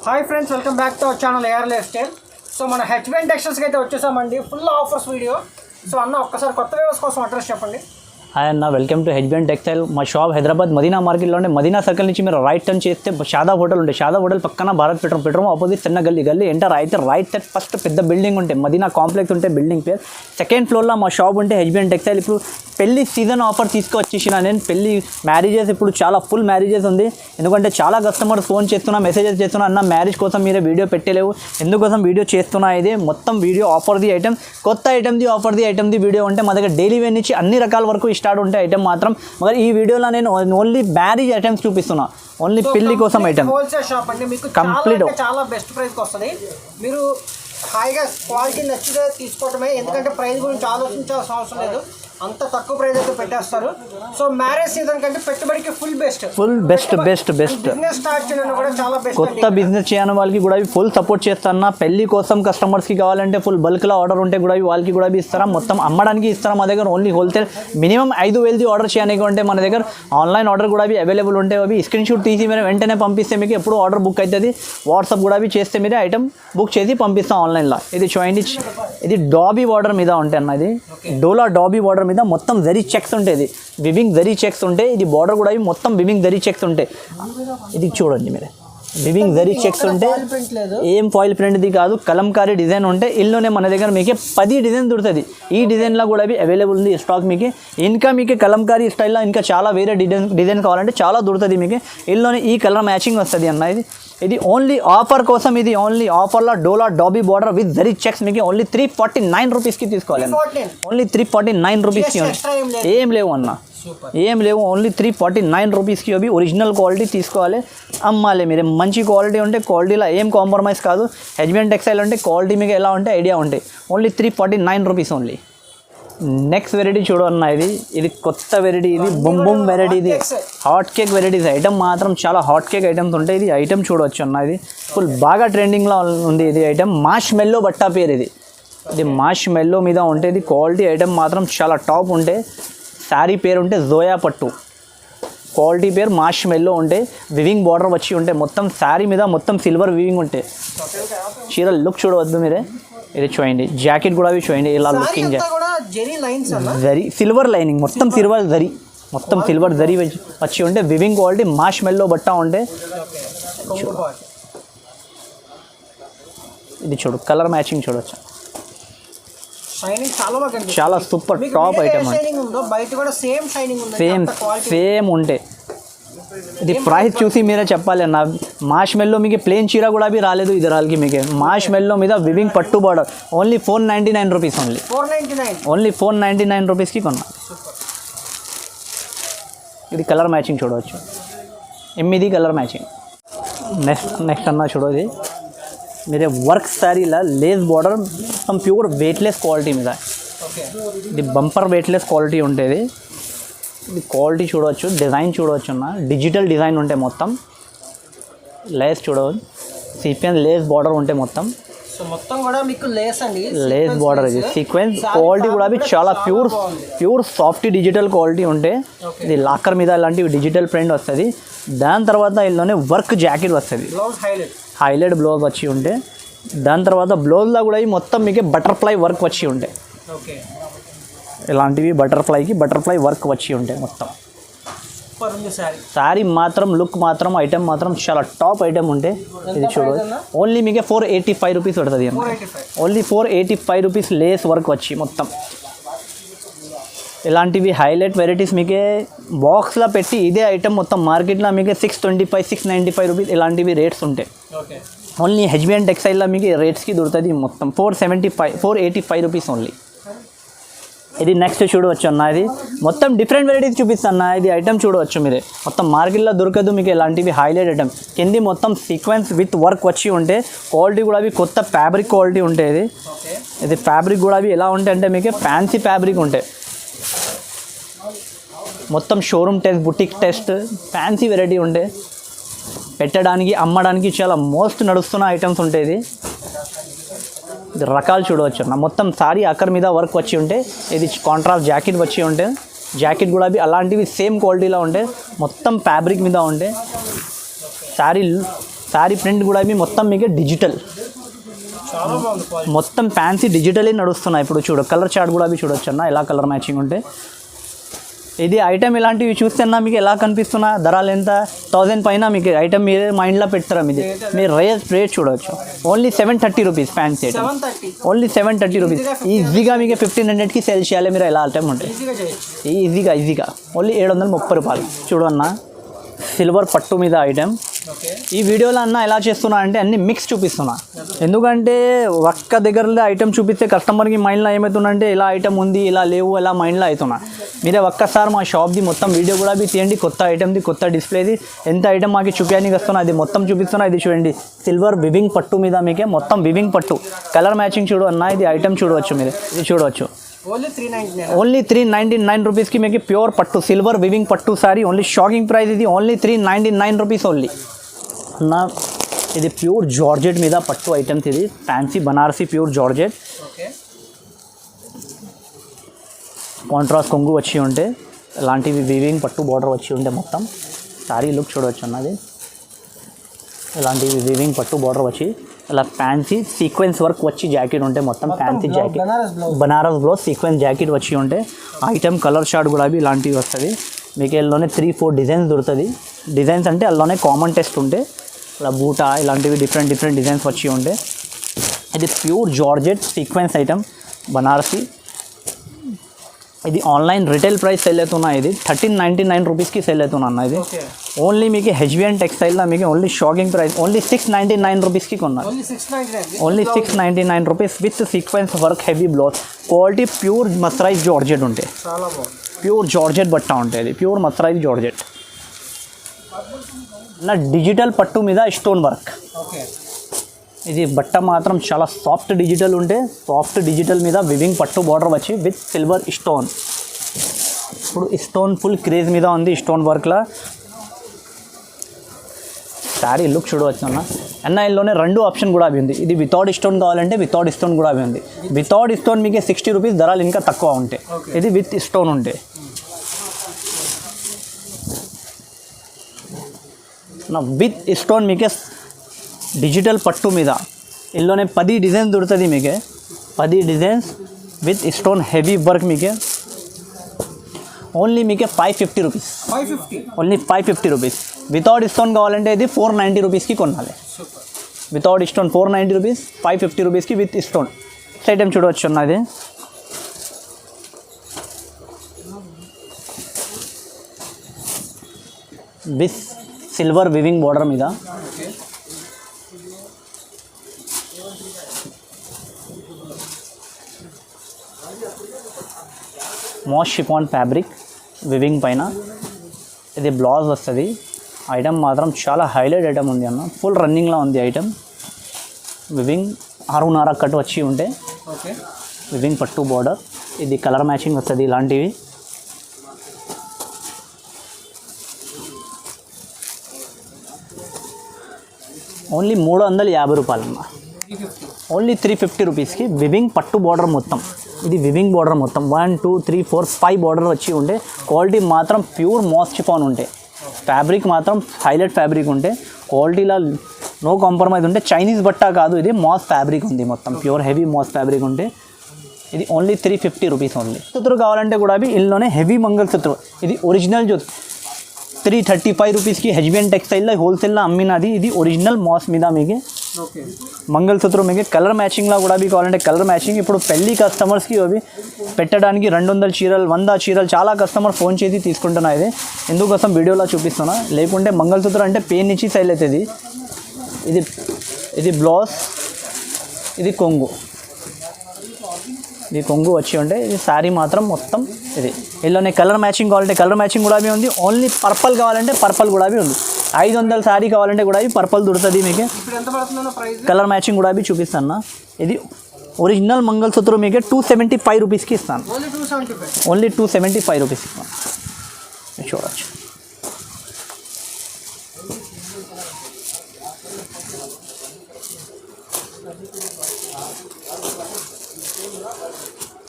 Hi friends, welcome back to our channel AR lifestyle. So మన HBN టెక్స్టైల్స్కి అయితే వచ్చేసామండి, ఫుల్ ఆఫర్స్ వీడియో. సో అన్న ఒక్కసారి కొత్త వ్యూవర్స్ కోసం అడ్రస్ చెప్పండి. హాయ్ అన్న, వెల్కమ్ టు హెచ్బిఎన్ టెక్స్టైల్. మా షాప్ హైదరాబాద్ మదీనా మార్కెట్లో ఉండే మదీనా సర్కిల్ నుంచి మీరు రైట్ టర్న్ చేస్తే షాదా హోటల్ ఉంటే షాదా హోటల్ పక్కన భారత్ పెట్రోల్ ఆపోజిట్ చిన్న గల్లీ ఎంటర్ అయితే రైట్ ఫస్ట్ పెద్ద బిల్డింగ్ ఉంటే మదీనా కాంప్లెక్స్ ఉంటే బిల్డింగ్ పేరు. సెకండ్ ఫ్లోర్లో మా షాప్ ఉంటే హెచ్బిఎన్ టెక్స్టైల్. ఇప్పుడు పెళ్లి సీజన్ ఆఫర్ తీసుకొచ్చేసిన నేను. పెళ్లి మ్యారేజెస్ ఇప్పుడు చాలా ఫుల్ మ్యారేజెస్ ఉంది. ఎందుకంటే చాలా కస్టమర్స్ ఫోన్ చేస్తున్నా, మెసేజెస్ చేస్తున్నా, అన్న మ్యారేజ్ కోసం మీరే వీడియో పెట్టలేవు, ఎందుకోసం వీడియో చేస్తున్నా. ఇది మొత్తం వీడియో ఆఫర్ది ఐటమ్, కొత్త ఐటమ్ది ఆఫర్ది ఐటమ్ది వీడియో ఉంటే మా దగ్గర డైలీ వేర్ నుంచి అన్ని రకాల వరకు స్టార్ట్ ఉంటాయి ఐటమ్ మాత్రం. మరి ఈ వీడియోలో నేను ఓన్లీ మ్యారేజ్ ఐటమ్స్ చూపిస్తున్నా, ఓన్లీ పెళ్లి కోసం ఐటమ్. హోల్సేల్ షాప్ అండి, మీకు కంప్లీట్ చాలా బెస్ట్ ప్రైస్కి వస్తుంది. మీరు హాయిగా క్వాలిటీ నచ్చితే తీసుకోవటమే, ఎందుకంటే ప్రైస్ గురించి ఆలోచించాల్సిన అవసరం లేదు, అంత తక్కువ ప్రైస్ అయితే పెట్టేస్తారు. సో మ్యారేజ్ సీజన్ కంటే పెట్టుబడికి ఫుల్ బెస్ట్ బిజినెస్ స్టార్ట్ చేయడానికి కూడా చాలా బెస్ట్. కొత్త బిజినెస్ చేయని వాళ్ళకి కూడా ఫుల్ సపోర్ట్ చేస్తాను. పెళ్లి కోసం కస్టమర్స్కి కావాలంటే ఫుల్ బల్క్లో ఆర్డర్ ఉంటే కూడా వాళ్ళకి కూడా ఇస్తారా, మొత్తం అమ్మడానికి ఇస్తారా. మా దగ్గర ఓన్లీ హోల్సేల్ మినిమం 5,000 ఆర్డర్ చేయడానికి ఉంటే మన దగ్గర ఆన్లైన్ ఆర్డర్ కూడా అవైలబుల్ ఉంటాయి. అవి స్క్రీన్ షాట్ తీసి మీరు వెంటనే పంపిస్తే మీకు ఎప్పుడు ఆర్డర్ బుక్ అవుతుంది. వాట్సాప్ కూడా చేస్తే మీరే ఐటమ్ బుక్ చేసి పంపిస్తాం ఆన్లైన్లో. ఇది చూడండి, ఇది డాబీ బార్డర్ మీద ఉంటాయి అన్న. ఇది డోలా డాబీ బార్డర్ మీద మొత్తం జరీ చెక్స్ ఉంటాయి, వివింగ్ జరీ చెక్స్ ఉంటాయి. ఇది బార్డర్ కూడా మొత్తం వివింగ్ జరీ చెక్స్ ఉంటాయి. ఇది చూడండి మీరు, వివింగ్ జరీ చెక్స్ ఉంటే ఏం ఫాయిల్ ప్రింట్ది కాదు, కలంకారీ డిజైన్ ఉంటే ఇల్లునే మన దగ్గర మీకు 10 డిజైన్ దొరుకుతుంది. ఈ డిజైన్లో కూడా అవైలబుల్ ఉంది స్టాక్ మీకు. ఇంకా మీకు కలంకారీ స్టైల్లో ఇంకా చాలా వేరే డిజైన్ కావాలంటే చాలా దొరుకుతుంది మీకు. ఇల్లునే ఈ కలర్ మ్యాచింగ్ వస్తుంది అన్న. ఇది ఓన్లీ ఆఫర్ కోసం, ఇది ఓన్లీ ఆఫర్లో dola dobby border with zari checks మీకు ఓన్లీ 349 రూపీస్కి తీసుకోవాలి. ఓన్లీ 349 రూపీస్కి ఏం లేవు అన్న, ఏం లేవు. ఓన్లీ 349 రూపీస్కి అవి ఒరిజినల్ క్వాలిటీ తీసుకోవాలి, అమ్మాలి. మీరు మంచి క్వాలిటీ ఉంటే క్వాలిటీలో ఏం కాంప్రమైజ్ కాదు. హెచ్బిఎన్ టెక్స్టైల్ అంటే క్వాలిటీ మీకు ఎలా ఉంటే ఐడియా ఉంటాయి. Only 349 rupees only. Next variety చూడన్న, ఇది కొత్త వెరైటీ, ఇది బొమ్ వెరైటీ. ఇది హాట్ కేక్ వెరైటీస్ ఐటమ్ మాత్రం చాలా హాట్ కేక్ ఐటమ్స్ ఉంటాయి. ఇది ఐటమ్ చూడవచ్చు అన్న, ఇది ఫుల్ బాగా ట్రెండింగ్లో ఉంది. ఇది ఐటమ్ మాష్ మెల్లో బట్టా పేరు. ఇది మాష్ మెల్లో మీద ఉంటే ఇది క్వాలిటీ ఐటమ్ మాత్రం చాలా టాప్ ఉంటే. శారీ పేరు ఉంటే జోయా పట్టు, క్వాలిటీ పేరు మాష్ మెల్లో ఉంటే. వివింగ్ బార్డర్ వచ్చి ఉంటే మొత్తం శారీ మీద మొత్తం సిల్వర్ వివింగ్ ఉంటే. చీర లుక్ చూడవద్దు మీరే. ఇది చూడండి, జాకెట్ కూడా చూడండి ఇలా లుకింగ్, జరీ సిల్వర్ లైనింగ్, మొత్తం సిల్వర్ జరీ, మొత్తం సిల్వర్ జరీ వచ్చి ఉంటే. వివింగ్ క్వాలిటీ మాష్ మెల్లో బట్టా ఉంటే. ఇది చూడు, కలర్ మ్యాచింగ్ చూడవచ్చు, చాలా సూపర్ టాప్ ఐటమ్. సేమ్ ఉంటే ఇది ప్రైస్ చూసి మీరే చెప్పాలి అన్న. మాష్ మెల్లో మీకు ప్లేన్ చీర కూడా రాలేదు ఇదరాలకి మీకు. మాష్ మెల్లో మీద వివింగ్ పట్టు బార్డర్ ఓన్లీ 499 రూపీస్, ఓన్లీ 499 రూపీస్కి కొన్నా. ఇది కలర్ మ్యాచింగ్ చూడవచ్చు, 8 కలర్ మ్యాచింగ్. నెక్స్ట్ అన్న చూడది, మీరే వర్క్ శారీలా లేస్ బార్డర్ మొత్తం ప్యూర్ వెయిట్లెస్ క్వాలిటీ మీద. ఇది బంపర్ వెయిట్లెస్ క్వాలిటీ ఉంటుంది. ఇది క్వాలిటీ చూడవచ్చు, డిజైన్ చూడవచ్చు అన్న, డిజిటల్ డిజైన్ ఉంటే మొత్తం. లేస్ చూడవచ్చు, సీక్వెన్స్ లేస్ బార్డర్ ఉంటే మొత్తం. మొత్తం కూడా మీకు లేస్ బార్డర్. ఇది సీక్వెన్స్ క్వాలిటీ కూడా చాలా ప్యూర్ సాఫ్ట్ డిజిటల్ క్వాలిటీ ఉంటే. ఇది లాకర్ మీద ఇలాంటి డిజిటల్ ప్రింట్ వస్తుంది. దాని తర్వాత ఇందులోనే వర్క్ జాకెట్ వస్తుంది, హైలైట్ బ్లౌజ్ వచ్చి ఉంటే. దాని తర్వాత బ్లౌజ్లో కూడా మొత్తం మీకు బటర్ఫ్లై వర్క్ వచ్చి ఉంటే. ఇలాంటివి బటర్ఫ్లై వర్క్ వచ్చి ఉంటాయి మొత్తం. శారీ మాత్రం లుక్ మాత్రం ఐటమ్ మాత్రం చాలా టాప్ ఐటమ్ ఉంటే. ఇది చూడవచ్చు, ఓన్లీ మీకు 485 రూపీస్ పడుతుంది. ఓన్లీ 485 రూపీస్ లేస్ వర్క్ వచ్చి మొత్తం. ఇలాంటివి హైలైట్ వెరైటీస్ మీకే బాక్స్లో పెట్టి ఇదే ఐటమ్ మొత్తం మార్కెట్లో మీకు 625, 695 రూపీస్ ఇలాంటివి రేట్స్ ఉంటాయి. ఓన్లీ హెచ్బిఎన్ టెక్స్టైల్లో మీకు రేట్స్కి దొరుకుతుంది మొత్తం 485 రూపీస్ ఓన్లీ. ఇది నెక్స్ట్ చూడవచ్చు అన్న, ఇది మొత్తం డిఫరెంట్ వెరైటీస్ చూపిస్తాను. ఇది ఐటమ్ చూడవచ్చు మీరే, మొత్తం మార్కెట్లో దొరకదు మీకు ఇలాంటివి హైలైట్ ఐటమ్. కింది మొత్తం సీక్వెన్స్ విత్ వర్క్ వచ్చి ఉంటే. క్వాలిటీ కూడా కొత్త ఫ్యాబ్రిక్ క్వాలిటీ ఉంటాయి. ఇది ఫ్యాబ్రిక్ కూడా ఎలా ఉంటాయి అంటే మీకు ఫ్యాన్సీ ఫ్యాబ్రిక్ ఉంటాయి. మొత్తం showroom test, boutique test, fancy variety ఉంటే. పెట్టడానికి అమ్మడానికి చాలా మోస్ట్ నడుస్తున్న ఐటమ్స్ ఉంటాయి. ఇది రకాలు చూడవచ్చు అన్న, మొత్తం సారీ అక్కర్ మీద వర్క్ వచ్చి ఉంటే. ఇది కాంట్రాస్ట్ జాకెట్ వచ్చి ఉంటే. జాకెట్ కూడా అలాంటివి సేమ్ క్వాలిటీలో ఉంటే, మొత్తం ఫ్యాబ్రిక్ మీద ఉంటే. శారీ శారీ ప్రింట్ కూడా మొత్తం మీకు డిజిటల్, చాలా బాగుంది క్వాలిటీ. మొత్తం ఫ్యాన్సీ డిజిటలీ నడుస్తున్నాయి. ఇప్పుడు చూడు కలర్ చార్ట్ కూడా చూడొచ్చు అన్న, ఎలా కలర్ మ్యాచింగ్ ఉంటే. ఇది ఐటమ్ ఇలాంటివి చూస్తే అన్న మీకు ఎలా కనిపిస్తున్నా, ధరలు ఎంత 1000 పైన మీకు ఐటమ్ మీరే మైండ్లో పెడతారా. ఇది మీరు రేట్ చూడవచ్చు. Only 730 rupees fancy item, 730 only 730 rupees. ఈజీగా మీకు 1500కి సేల్ చేయాలి మీరు ఎలా ఐటమ్ ఉంటాయి. ఈజీగా చేయొచ్చు. ఈజీగా ఓన్లీ 730 రూపాయలు. చూడన్న సిల్వర్ పట్టు మీద ఐటమ్. ఓకే. ఈ వీడియోలో అన్న ఎలా చేస్తున్నా అంటే అన్ని మిక్స్ చూపిస్తున్నా, ఎందుకంటే ఒక్క దగ్గర ఐటమ్ చూపిస్తే కస్టమర్కి మైండ్లో ఏమవుతుందంటే ఇలా ఐటమ్ ఉంది ఇలా లేవు ఇలా మైండ్లో అవుతున్నా. మీరే ఒక్కసారి మా షాప్ది మొత్తం వీడియో కూడా తీయండి, కొత్త ఐటమ్ది కొత్త డిస్ప్లేది ఎంత ఐటమ్ మాకు చూపించడానికి వస్తున్నా అది మొత్తం చూపిస్తున్నా. ఇది చూడండి సిల్వర్ వివింగ్ పట్టు మీద మీకే మొత్తం వివింగ్ పట్టు కలర్ మ్యాచింగ్ చూడు అన్న. ఇది ఐటమ్ చూడవచ్చు మీరు, ఇది చూడవచ్చు. ఓన్లీ 399. ఓన్లీ 399 రూపీస్కి మీకు ప్యూర్ పట్టు సిల్వర్ వివింగ్ పట్టు సారీ. ఓన్లీ షాకింగ్ ప్రైస్ ఇది, ఓన్లీ 399 రూపీస్ ఓన్లీ అన్న. ఇది ప్యూర్ జార్జెట్ మీద పట్టు ఐటమ్స్, ఇది fancy Banarasi pure georgette. Okay. Contrast కొంగు వచ్చి ఉంటే ఇలాంటివి వివింగ్ పట్టు బార్డర్ వచ్చి ఉంటే మొత్తం సారీ లుక్ చూడవచ్చు అన్నది. ఇలాంటివి వివింగ్ పట్టు బార్డర్ వచ్చి ఇలా ఫ్యాన్సీ సీక్వెన్స్ వర్క్ వచ్చి జాకెట్ ఉంటే మొత్తం fancy jacket Banaras blouse sequence jacket వచ్చి ఉంటే ఐటమ్ కలర్ షార్ట్ కూడా ఇలాంటివి వస్తుంది మీకు. అందులోనే 3-4 డిజైన్స్ దొరుకుతుంది. డిజైన్స్ అంటే అందులోనే కామన్ టెస్ట్ ఉంటే ఇలా బూటా ఇలాంటివి డిఫరెంట్ డిజైన్స్ వచ్చి ఉంటే. ఇది pure georgette sequence item Banarasi. ఇది ఆన్లైన్ రిటైల్ ప్రైస్ సెల్ అవుతున్నా. ఇది 1399 రూపీస్కి సెల్ అవుతున్నా అన్న. ఇది ఓన్లీ మీకు హెచ్బిఎన్ టెక్స్టైల్లో మీకు ఓన్లీ షాకింగ్ ప్రైస్ ఓన్లీ 699 రూపీస్కి కొన్నారు. Only 699 rupees with sequence work heavy blouse quality pure మస్టరైజ్ georgette ఉంటే. చాలా బాగుంది. ప్యూర్ జార్జెట్ బట్ట ఉంటుంది, ప్యూర్ మస్టరైజ్ జార్జెట్ నా డిజిటల్ పట్టు మీద స్టోన్ వర్క్. ఓకే. ఇది బట్ట మాత్రం చాలా సాఫ్ట్ డిజిటల్ ఉంటే సాఫ్ట్ డిజిటల్ మీద వివింగ్ పట్టు బార్డర్ వచ్చి విత్ సిల్వర్ స్టోన్. ఇప్పుడు స్టోన్ ఫుల్ క్రేజ్ మీద ఉంది స్టోన్ వర్క్లా. శారీ లుక్ చూడవచ్చు అన్న. ఎన్ఐలోనే 2 ఆప్షన్ కూడా ఉంది. ఇది వితౌట్ స్టోన్ కావాలంటే వితౌట్ స్టోన్ కూడా ఉంది. వితౌట్ స్టోన్ మీకు 60 రూపీస్ ధరలు ఇంకా తక్కువ ఉంటాయి. ఇది విత్ స్టోన్ ఉంటే నా విత్ స్టోన్ మీకే డిజిటల్ పట్టు మీద ఇందులోనే 10 డిజైన్స్ దొరుకుతుంది మీకే. 10 designs with stone heavy work మీకే. ఓన్లీ మీకే 550 rupees. 550. Only 550 rupees. Without stone కావాలంటే ఇది 490 రూపీస్కి కొనాలి. వితౌట్ స్టోన్ 490 రూపీస్, 550 రూపీస్కి విత్ స్టోన్. నెక్స్ట్ ఐటమ్ చూడవచ్చు అన్నది. విత్ సిల్వర్ వివింగ్ బార్డర్ మీద మోస్ షిఫాన్ ఫ్యాబ్రిక్ వివింగ్ పైన ఇది బ్లౌజ్ వస్తుంది. ఐటమ్ మాత్రం చాలా హైలైట్ ఐటమ్ ఉంది అన్న. ఫుల్ రన్నింగ్లో ఉంది ఐటమ్. వివింగ్ 6.5 కట్ వచ్చి ఉంటే ఓకే. వివింగ్ పట్టు బార్డర్. ఇది కలర్ మ్యాచింగ్ వస్తుంది ఇలాంటివి. ఓన్లీ 350 రూపాయలు అన్న. ఓన్లీ 350 రూపీస్కి వివింగ్ పట్టు బార్డర్ మొత్తం. ఇది వివింగ్ బార్డర్ మొత్తం 1 2 3 4 5 బార్డర్ వచ్చి ఉంటే క్వాలిటీ మాత్రం ప్యూర్ మోస్ షిఫాన్ ఉంటే. ఫ్యాబ్రిక్ మాత్రం హైలైట్ ఫ్యాబ్రిక్ ఉంటే క్వాలిటీలో నో కాంప్రమైజ్ ఉంటే. చైనీస్ బట్ట కాదు, ఇది మాస్ ఫ్యాబ్రిక్ ఉంది మొత్తం ప్యూర్ హెవీ మాస్ ఫ్యాబ్రిక్ ఉంటే. ఇది ఓన్లీ 350 రూపీస్ ఓన్లీ. సూత్రు కావాలంటే కూడా ఇందులోనే హెవీ మంగళసూత్రు. ఇది ఒరిజినల్ जो 335 రూపీస్కి హెచ్బిఎన్ టెక్స్టైల్లో హోల్సేల్లో అమ్మినది. ఇది ఒరిజినల్ మాస్ మీద మీకు మంగళసూత్రం మీకు కలర్ మ్యాచింగ్లో కూడా కావాలంటే కలర్ మ్యాచింగ్. ఇప్పుడు పెళ్ళి కస్టమర్స్కి అవి పెట్టడానికి 200 చీరలు 100 చీరలు చాలా కస్టమర్ ఫోన్ చేసి తీసుకుంటున్నా. ఇది ఎందుకోసం వీడియోలో చూపిస్తున్నా. లేకుంటే మంగళసూత్రం అంటే పెయిన్ ఇచ్చి సైల్ అవుతుంది. ఇది బ్లౌజ్, ఇది కొంగు. ఇది కొంగు వచ్చి ఉంటే ఇది శారీ మాత్రం మొత్తం ఇది. ఇందులోనే కలర్ మ్యాచింగ్ కావాలంటే కలర్ మ్యాచింగ్ కూడా ఉంది. ఓన్లీ పర్పల్ కావాలంటే పర్పల్ కూడా ఉంది. 500 శారీ కావాలంటే కూడా పర్పల్ దొరుకుతుంది మీకు. కలర్ మ్యాచింగ్ కూడా చూపిస్తాను. ఇది ఒరిజినల్ మంగళసూత్రం మీకు 275 రూపీస్కి ఇస్తాను. ఓన్లీ 275 రూపీస్ ఇస్తాను. చూడవచ్చు.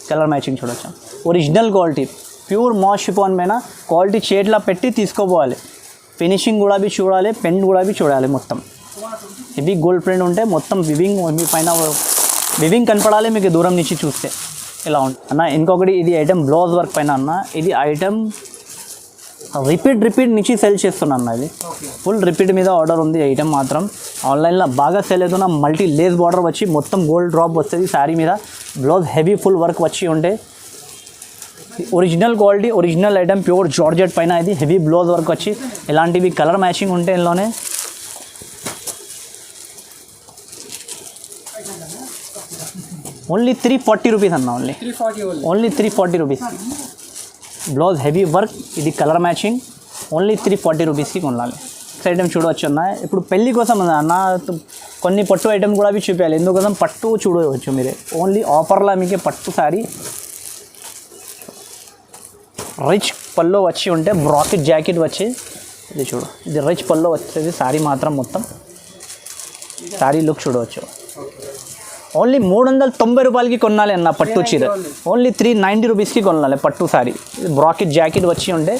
కలర్ మ్యాచింగ్ చూడొచ్చు. Original quality pure mass chiffon పైన క్వాలిటీ చేతిలో పెట్టి తీసుకోపోవాలి. ఫినిషింగ్ కూడా చూడాలి, పెన్ కూడా చూడాలి మొత్తం. హెవీ గోల్డ్ ప్రింట్ ఉంటే మొత్తం వివింగ్ మీ పైన వివింగ్ కనపడాలి మీకు దూరం నుంచి చూస్తే ఇలా ఉంటుంది అన్న. ఇంకొకటి ఇది ఐటమ్ బ్లౌజ్ వర్క్ పైన అన్న. ఇది ఐటమ్ రిపీట్ నుంచి సెల్ చేస్తున్నా అన్న. ఇది ఫుల్ రిపీట్ మీద ఆర్డర్ ఉంది ఐటమ్ మాత్రం. ఆన్లైన్లో బాగా సెల్ అవుతున్న మల్టీ లేస్ బార్డర్ వచ్చి మొత్తం గోల్డ్ డ్రాప్ వస్తుంది శారీ మీద. బ్లౌజ్ హెవీ ఫుల్ వర్క్ వచ్చి ఉంటే original quality original item pure georgette పైన ఇది హెవీ బ్లౌజ్ వర్క్ వచ్చి ఇలాంటివి కలర్ మ్యాచింగ్ ఉంటే ఇందులోనే. ఓన్లీ 340 రూపీస్ అన్న. Only 340 rupees. Blouse heavy work ఇది కలర్ మ్యాచింగ్ ఓన్లీ 340 రూపీస్కి కొనాలి. నెక్స్ట్ ఐటమ్ చూడవచ్చు అన్న. ఇప్పుడు పెళ్ళి కోసం అన్న కొన్ని పట్టు ఐటమ్ కూడా చూపించాలి. ఎందుకోసం పట్టు చూడవచ్చు మీరే. ఓన్లీ ఆఫర్లో మీకు పట్టు శారీ రిచ్ పల్లో వచ్చి ఉంటే బ్రాకెట్ జాకెట్ వచ్చి ఇది చూడు. ఇది రిచ్ పల్లో వచ్చేది శారీ మాత్రం మొత్తం శారీ లుక్ చూడవచ్చు. ఓన్లీ 390 రూపాయలకి కొనాలి అన్న పట్టు చీర. ఓన్లీ 390 రూపీస్కి కొనాలి పట్టు శారీ. బ్రాకెట్ జాకెట్ వచ్చి ఉంటే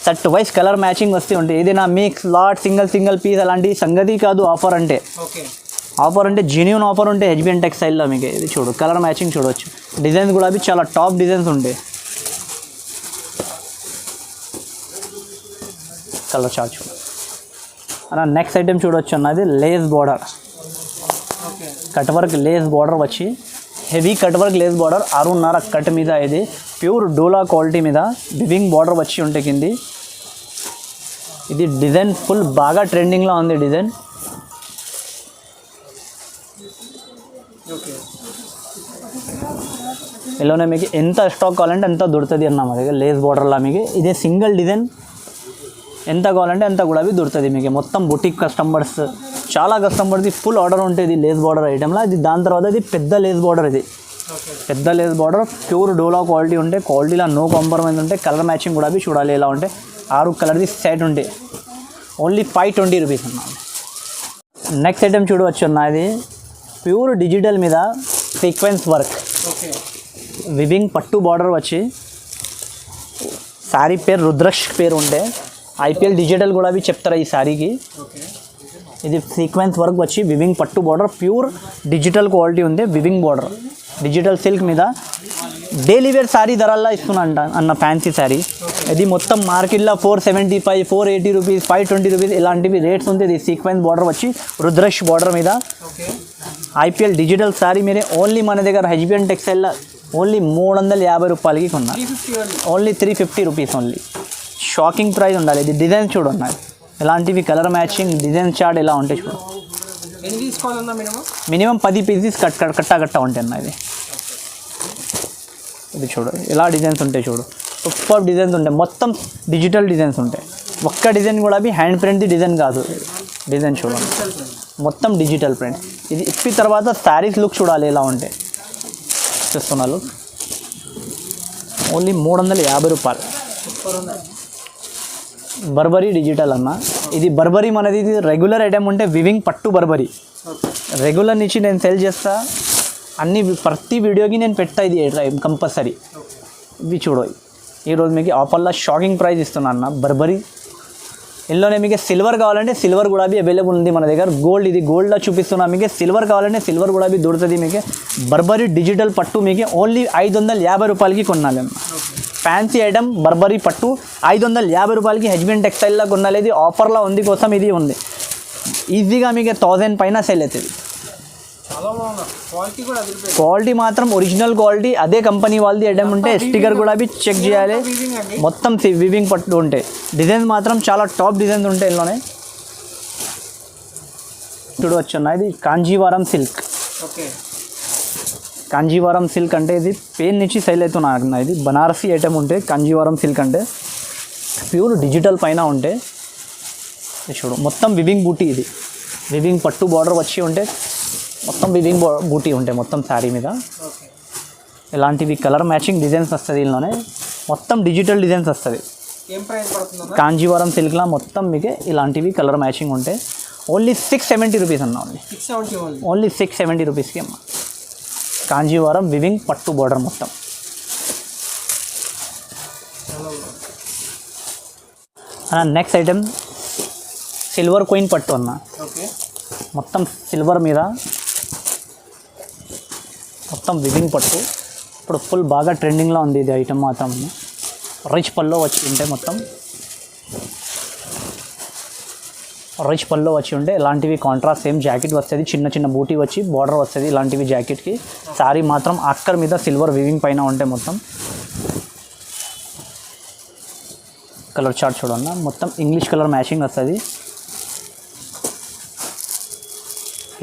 సెట్ వైజ్ కలర్ మ్యాచింగ్ వస్తూ ఉంటే ఏదైనా మిక్స్ లాట్ సింగిల్ పీస్ అలాంటి సంగతి కాదు. ఆఫర్ అంటే జెన్యూన్ ఆఫర్ ఉంటే హెచ్బిఎన్ టెక్స్టైల్లో మీకు ఇది చూడు కలర్ మ్యాచింగ్ చూడవచ్చు. డిజైన్స్ కూడా అవి చాలా టాప్ డిజైన్స్ ఉంటాయి. కలర్ చార్ట్ చూడు అన్న. నెక్స్ట్ ఐటమ్ చూడవచ్చు అన్నది lace border cut work lace border వచ్చి heavy cut work lace border 6.5 cut మీద ఇది ప్యూర్ డోలా క్వాలిటీ మీద వివింగ్ బార్డర్ వచ్చి ఉంటే కింది. ఇది డిజైన్ ఫుల్ బాగా ట్రెండింగ్లో ఉంది డిజైన్. ఇలానే మీకు ఎంత స్టాక్ కావాలంటే అంత దొరుకుతుంది అన్న మా దగ్గర లేస్ బార్డర్లో. మీకు ఇదే సింగిల్ డిజైన్ ఎంత కావాలంటే అంత కూడా అవి దొరుకుతుంది మీకు. మొత్తం బుటిక్ కస్టమర్స్ చాలా కస్టమర్ది ఫుల్ ఆర్డర్ ఉంటుంది లేస్ బార్డర్ ఐటెంలో. ఇది దాని తర్వాత ఇది పెద్ద లేస్ బార్డర్. ఇది పెద్ద lace border pure dola quality ఉంటే క్వాలిటీలో నో కాంప్రమైజ్ ఉంటే కలర్ మ్యాచింగ్ కూడా అవి చూడాలి ఎలా ఉంటే 6 కలర్ది సెట్ ఉంటే ఓన్లీ 520 రూపీస్ అన్న. నెక్స్ట్ ఐటమ్ చూడవచ్చు అన్న. ఇది ప్యూర్ డిజిటల్ మీద సీక్వెన్స్ వర్క్ వివింగ్ పట్టు బార్డర్ వచ్చి శారీ పేరు రుద్రక్ష్ పేరు ఉంటే ఐపీఎల్ డిజిటల్ కూడా అవి చెప్తారు ఈ శారీకి. ఇది సీక్వెన్స్ వర్క్ వచ్చి వివింగ్ పట్టు బార్డర్ ప్యూర్ డిజిటల్ క్వాలిటీ ఉంది. వివింగ్ బార్డర్ డిజిటల్ సిల్క్ మీద డైలీ వేర్ శారీ ధరల్లో ఇస్తున్నా అన్న ఫ్యాన్సీ శారీ. ఇది మొత్తం మార్కెట్లో 475 480 రూపీస్ 520 రూపీస్ ఇలాంటివి రేట్స్ ఉంది. ఇది సీక్వెన్స్ బార్డర్ వచ్చి రుద్రష్ బార్డర్ మీద ఐపీఎల్ డిజిటల్ శారీ మీరే ఓన్లీ మన దగ్గర హెచ్బిఎన్ టెక్స్టైల్లో ఓన్లీ 350 రూపాయలకి కొన్నా. Only 350 rupees only. Shocking price ఉండాలి. ఇది డిజైన్ చూడన్నాయి ఇలాంటివి కలర్ మ్యాచింగ్ డిజైన్ చార్ట్ ఎలా ఉంటాయి చూడు. మినిమం 10 పీసెస్ కట్ట ఉంటాయి అన్న. ఇది చూడు ఇలా డిజైన్స్ ఉంటాయి చూడు. సూపర్ డిజైన్స్ ఉంటాయి. మొత్తం డిజిటల్ డిజైన్స్ ఉంటాయి. ఒక్క డిజైన్ కూడా అవి హ్యాండ్ ప్రింట్ది డిజైన్ కాదు. డిజైన్ చూడండి మొత్తం డిజిటల్ ప్రింట్. ఇది ఇప్పి తర్వాత శారీస్ లుక్ చూడాలి ఎలా ఉంటాయి చూస్తున్నారు. ఓన్లీ 350 రూపాయలు. బర్బరీ డిజిటల్ అన్న. ఇది బర్బరీ మనది ఇది రెగ్యులర్ ఐటమ్ ఉంటే వివింగ్ పట్టు బర్బరీ రెగ్యులర్ నుంచి నేను సెల్ చేస్తా. అన్ని ప్రతి వీడియోకి నేను పెడతా ఇది కంపల్సరీ. ఇవి చూడు ఈరోజు మీకు ఆఫర్లో షాకింగ్ ప్రైస్ ఇస్తున్నా అన్న బర్బరీ. ఇందులోనే మీకు సిల్వర్ కావాలంటే సిల్వర్ కూడా అవైలబుల్ ఉంది మన దగ్గర. గోల్డ్ ఇది గోల్డ్లో చూపిస్తున్నా మీకు. సిల్వర్ కావాలంటే సిల్వర్ కూడా దొరుకుతుంది మీకు. బర్బరీ డిజిటల్ పట్టు మీకు ఓన్లీ 550 రూపాయలకి కొనాలి అన్న. ఫ్యాన్సీ ఐటమ్ బర్బరీ పట్టు 550 రూపాయలకి హెచ్బిఎన్ టెక్స్టైల్లో కొనాలి. ఇది ఆఫర్లో ఉంది కోసం ఇది ఉంది. ఈజీగా మీకు 1000 పైన సేల్ అవుతుంది. క్వాలిటీ మాత్రం ఒరిజినల్ క్వాలిటీ అదే కంపెనీ వాళ్ళది ఐటమ్ ఉంటే స్టిక్కర్ కూడా అవి చెక్ చేయాలి. మొత్తం వివింగ్ పట్టు ఉంటాయి. డిజైన్స్ మాత్రం చాలా టాప్ డిజైన్స్ ఉంటాయి ఇందులోనే. చూడవచ్చు అన్న. ఇది కాంజీవరం సిల్క్. కాంజీవరం సిల్క్ అంటే ఇది పెయిన్ నుంచి సేల్ అవుతున్నా అన్న. ఇది బనారసీ ఐటమ్ ఉంటే కాంజీవరం సిల్క్ అంటే ప్యూర్ డిజిటల్ పైన ఉంటే చూడు మొత్తం వివింగ్ బూటీ. ఇది వివింగ్ పట్టు బార్డర్ వచ్చి ఉంటే మొత్తం వివింగ్ బూటీ ఉంటాయి మొత్తం శారీ మీద. ఇలాంటివి కలర్ మ్యాచింగ్ డిజైన్స్ వస్తుంది ఇందులోనే. మొత్తం డిజిటల్ డిజైన్స్ వస్తుంది. కాంజీవరం సిల్క్లా మొత్తం మీకు ఇలాంటివి కలర్ మ్యాచింగ్ ఉంటాయి. ఓన్లీ 670 రూపీస్ అన్న. ఓన్లీ 670 రూపీస్కి అమ్మ. కాంజీవరం వివింగ్ పట్టు బార్డర్ మొత్తం. నెక్స్ట్ ఐటమ్ సిల్వర్ కాయిన్ పట్టు అన్న, ఓకే మొత్తం సిల్వర్ మీద మొత్తం వివింగ్ పట్టు. ఇప్పుడు ఫుల్ బాగా ట్రెండింగ్లో ఉంది ఇది ఐటమ్ మాత్రం. రిచ్ పల్లో వచ్చి ఉంటే మొత్తం రిచ్ పల్లో వచ్చి ఉంటే ఇలాంటివి కాంట్రాస్ట్ సేమ్ జాకెట్ వస్తుంది, చిన్న చిన్న బూటీ వచ్చి బార్డర్ వస్తుంది ఇలాంటివి జాకెట్కి. శారీ మాత్రం అక్కర్ మీద సిల్వర్ వివింగ్ పైన ఉంటే మొత్తం కలర్ చార్ట్ చూడన్న, మొత్తం ఇంగ్లీష్ కలర్ మ్యాచింగ్ వస్తుంది.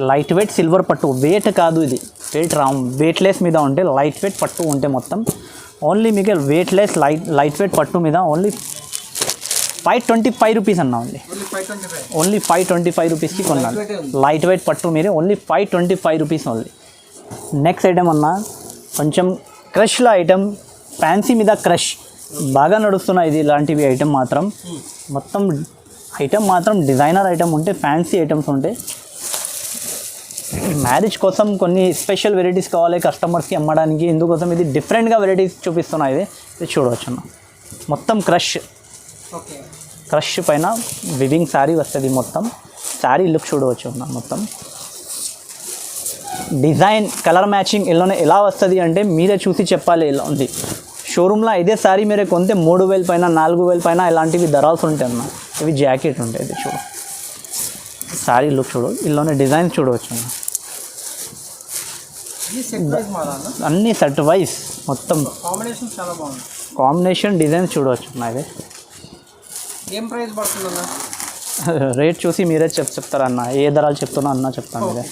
లైట్ వెయిట్ సిల్వర్ పట్టు, వెయిట్ కాదు ఇది, వెయిట్లెస్ మీద ఉంటే లైట్ వెయిట్ పట్టు ఉంటే మొత్తం ఓన్లీ మీకు వెయిట్లెస్ లైట్ వెయిట్ పట్టు మీద ఓన్లీ 525 రూపీస్ అన్న. ఓన్లీ 525 రూపీస్కి కొన్నాను లైట్ వెయిట్ పట్టు మీరు, only 525 rupees only. Next item అన్న కొంచెం క్రష్లో ఐటమ్, ఫ్యాన్సీ మీద క్రష్ బాగా నడుస్తున్నాయి ఇది. ఇలాంటివి ఐటమ్ మాత్రం మొత్తం ఐటమ్ మాత్రం డిజైనర్ ఐటమ్ ఉంటే, ఫ్యాన్సీ ఐటమ్స్ ఉంటే. మ్యారేజ్ కోసం కొన్ని స్పెషల్ వెరైటీస్ కావాలి కస్టమర్స్కి అమ్మడానికి, ఇందుకోసం ఇది డిఫరెంట్గా వెరైటీస్ చూపిస్తున్నాయి. ఇది చూడవచ్చు అన్న, మొత్తం క్రష్ క్రష్ పైన వివింగ్ శారీ వస్తుంది. మొత్తం శారీ లుక్ చూడవచ్చు అన్న, మొత్తం డిజైన్ కలర్ మ్యాచింగ్ ఎలా వస్తుంది అంటే మీరే చూసి చెప్పాలి ఎలా ఉంది. షోరూమ్లో ఇదే శారీ మీరే కొంటే 3000 పైన 4000 పైన ఇలాంటివి ధరలు ఉంటాయి అన్న. ఇవి జాకెట్ ఉంటాయి. ఇది చూడు శారీ లుక్ చూడు, ఇల్లోనే డిజైన్ చూడవచ్చు అన్న, అన్నీ సెట్ వైజ్ మొత్తం కాంబినేషన్ డిజైన్ చూడవచ్చు అన్న. ఇది ఏం ప్రైస్ పడుతుందన్న? రేట్ చూసి మీరే చెప్తారన్న, ఏ ధరలు చెప్తున్నా అన్న చెప్తాను మీరే.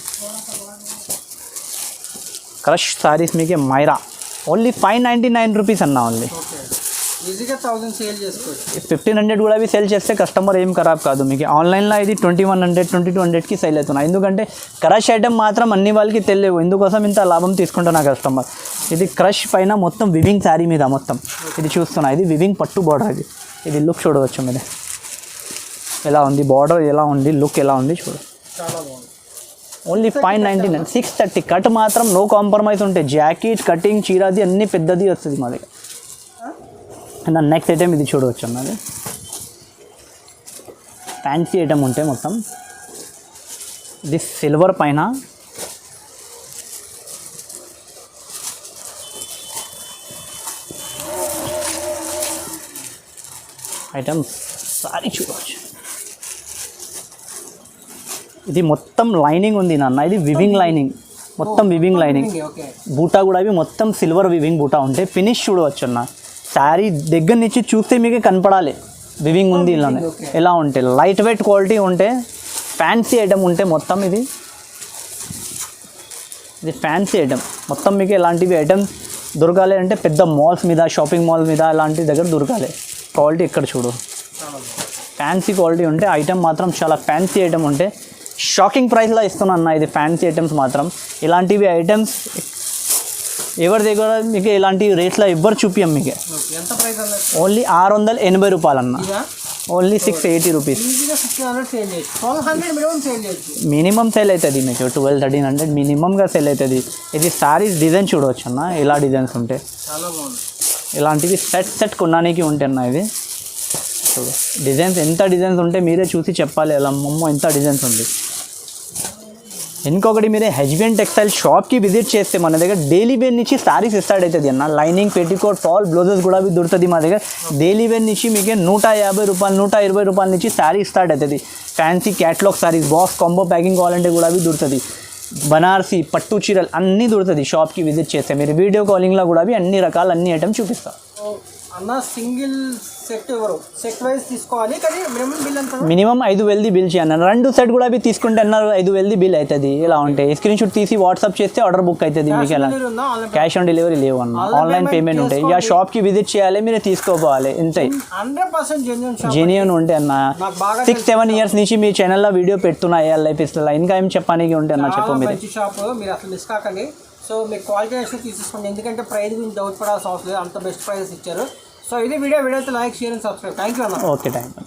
క్రష్ శారీస్ మీకు మైరా ఓన్లీ 599 రూపీస్ అన్న. ఓన్లీ ఈజీగా 1000 సేల్ చేసుకోవచ్చు. 1500 కూడా అవి సేల్ చేస్తే కస్టమర్ ఏం ఖరాబ్ కాదు. మీకు ఆన్లైన్లో ఇది 2100 2200కి సేల్ అవుతున్నాయి. ఎందుకంటే క్రష్ ఐటమ్ మాత్రం అన్ని వాళ్ళకి తెలియవు, ఇందుకోసం ఇంత లాభం తీసుకుంటున్నా కస్టమర్. ఇది క్రష్ పైన మొత్తం వివింగ్ శారీ మీద మొత్తం ఇది చూస్తున్నా, ఇది వివింగ్ పట్టు బార్డర్. ఇది లుక్ చూడవచ్చు మీరు ఎలా ఉంది, బార్డర్ ఎలా ఉంది, లుక్ ఎలా ఉంది చూడు. చాలా బాగుంది. ఓన్లీ 599, 630 కట్ మాత్రం నో కాంప్రమైజ్ ఉంటాయి. జాకెట్ కటింగ్ చీరాది అన్నీ పెద్దది వస్తుంది మా దగ్గర. అండ్ నెక్స్ట్ ఐటమ్ ఇది చూడవచ్చు అన్నది, ఫ్యాన్సీ ఐటమ్ ఉంటే మొత్తం ఇది సిల్వర్ పైన ఐటమ్ సారీ చూడవచ్చు. ఇది మొత్తం లైనింగ్ ఉంది నాన్న, ఇది వివింగ్ లైనింగ్, మొత్తం వివింగ్ లైనింగ్. బూటా కూడా అవి మొత్తం సిల్వర్ వివింగ్ బూటా ఉంటే ఫినిష్ చూడవచ్చు అన్న. శారీ దగ్గర నుంచి చూస్తే మీకు కనపడాలి వివింగ్ ఉంది ఇలానే ఎలా ఉంటే. లైట్ వెయిట్ క్వాలిటీ ఉంటే, ఫ్యాన్సీ ఐటమ్ ఉంటే మొత్తం ఇది ఫ్యాన్సీ ఐటమ్ మొత్తం. మీకు ఎలాంటివి ఐటమ్స్ దొరకాలి అంటే పెద్ద మాల్స్ మీద, షాపింగ్ మాల్ మీద అలాంటి దగ్గర దొరకాలి. క్వాలిటీ ఇక్కడ చూడు, ఫ్యాన్సీ క్వాలిటీ ఉంటే ఐటమ్ మాత్రం చాలా ఫ్యాన్సీ ఐటమ్ ఉంటే షాకింగ్ ప్రైస్లో ఇస్తున్నా అన్న. ఇది ఫ్యాన్సీ ఐటమ్స్ మాత్రం, ఇలాంటివి ఐటమ్స్ ఎవరి దగ్గర మీకు ఇలాంటి రేట్లో ఎవ్వరు చూపియం మీకు. ఓన్లీ 680 రూపాయలు అన్న, ఓన్లీ 680 రూపీస్. మినిమం సేల్ అవుతుంది మీకు 1200-1300 మినిమంగా సేల్ అవుతుంది. ఇది శారీస్ డిజైన్ చూడవచ్చు అన్న, ఇలా డిజైన్స్ ఉంటాయి. ఇలాంటివి సెట్ కొనడానికి ఉంటాయి అన్న. ఇది చూడు డిజైన్స్, ఎంత డిజైన్స్ ఉంటే మీరే చూసి చెప్పాలి ఎలా మమ్మో ఎంత డిజైన్స్ ఉంది. ఇంకొకటి మీరు హెచ్బిఎన్ టెక్స్టైల్ షాప్కి విజిట్ చేస్తే మన దగ్గర డైలీ వేర్ నుంచి శారీస్ స్టార్ట్ అవుతుంది అన్న. లైనింగ్, పెట్టికోట్, ఫాల్, బ్లౌజెస్ కూడా దొరుకుతుంది మా దగ్గర. డైలీ వేర్ నుంచి మీకు 150 రూపాయలు 120 రూపాయల నుంచి శారీ స్టార్ట్ అవుతుంది. Fancy catalogue saris, box combo packing కావాలంటే కూడా దొరుకుతుంది. బనారసి పట్టు చీరలు అన్నీ దొరుకుతుంది షాప్కి విజిట్ చేస్తే. మీరు వీడియో కాలింగ్లో కూడా అన్ని రకాల అన్ని ఐటమ్స్ చూపిస్తారు అన్న. సింగిల్ సెట్ ఎవరు సెట్ వైజ్ తీసుకోవాలి, కానీ మినిమం బిల్ ఎంత? మినిమం 5000 బిల్ చేయన్న. 2 సెట్ కూడా తీసుకుంటే అన్నారు 5000 బిల్ అవుతుంది. ఇలా ఉంటాయి. స్క్రీన్ షాట్ తీసి వాట్సాప్ చేస్తే ఆర్డర్ బుక్ అవుతుంది మీకు. ఎలా క్యాష్ ఆన్ డెలివరీ లేవు అన్న, ఆన్లైన్ పేమెంట్ ఉంటాయి. ఇక షాప్కి విజిట్ చేయాలి, మీరు తీసుకోవాలి. ఇంతే 100% జెన్యూన్ ఉంటాయి అన్న. 6-7 ఇయర్స్ నుంచి మీ ఛానల్లో వీడియో పెడుతున్నా లైఫ్లో. ఇంకా ఏం చెప్పడానికి ఉంటే అన్న చెప్పు మీరు. షాప్ మీరు అసలు మిస్ కాకండి. సో మీకు క్వాలిటీ అయితే తీసుకోండి, ఎందుకంటే ప్రైస్ గురించి డౌట్ పడాల్సిన అవసరం లేదు, అంత బెస్ట్ ప్రైస్ ఇచ్చారు. సో ఇది వీడియో అయితే like, share and subscribe. Thank you అన్న. Okay thank you.